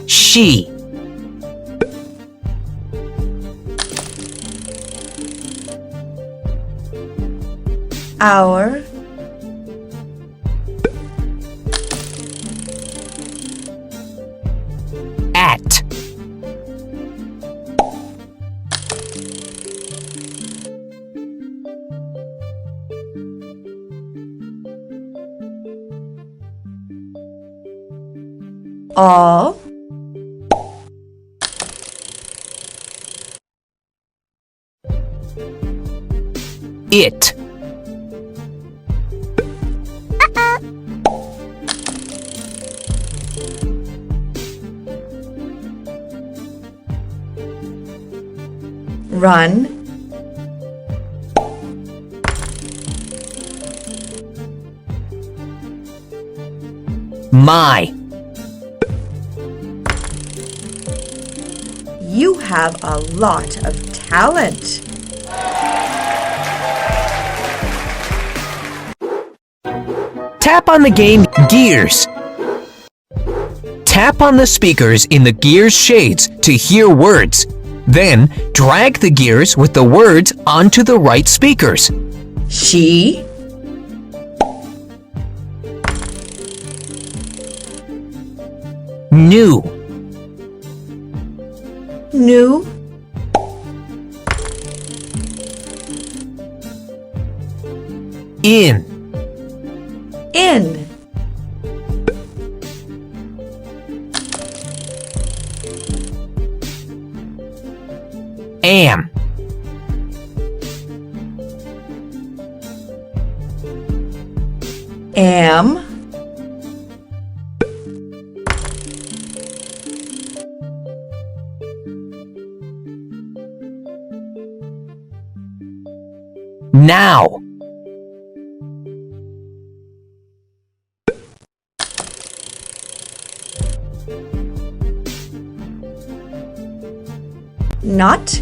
She. Our. At. All. It. Run. My. You have a lot of talent. Tap on the game Gears. Tap on the speakers in the Gears shades to hear words. Then, drag the gears with the words onto the right speakers. She. New. New. In. In. Am. Am. Now. Not.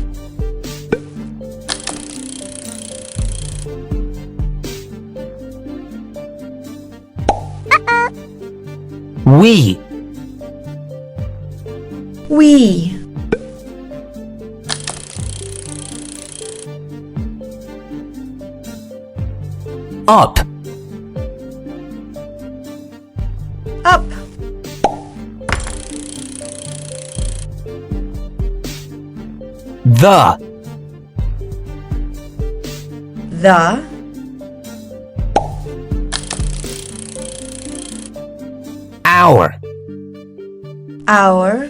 We. We. Up. Up. The. The. Our. Our.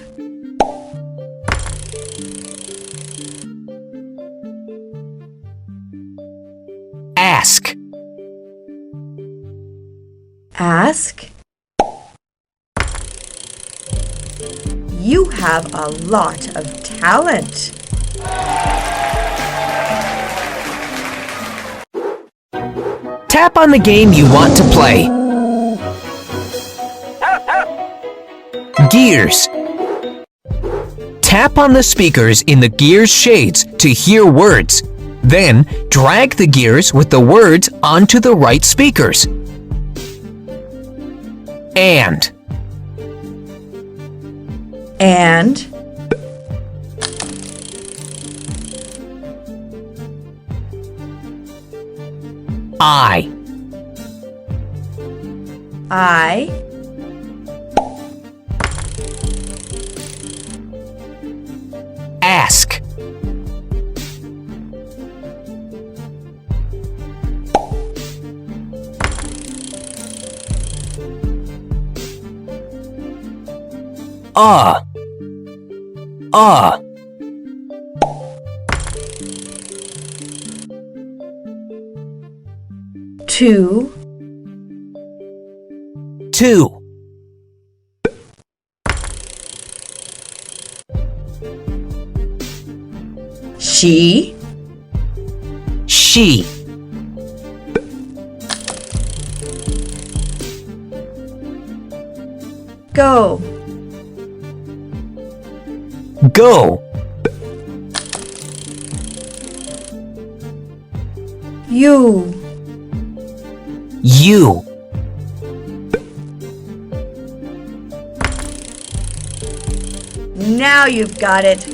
Ask. Ask. You have a lot of talent. Tap on the game you want to play. Gears. Tap on the speakers in the Gears shades to hear words. Then, drag the gears with the words onto the right speakers. And. And. I. I. Ask. Two. Two. She. She. Go. Go. You. Now you've got it.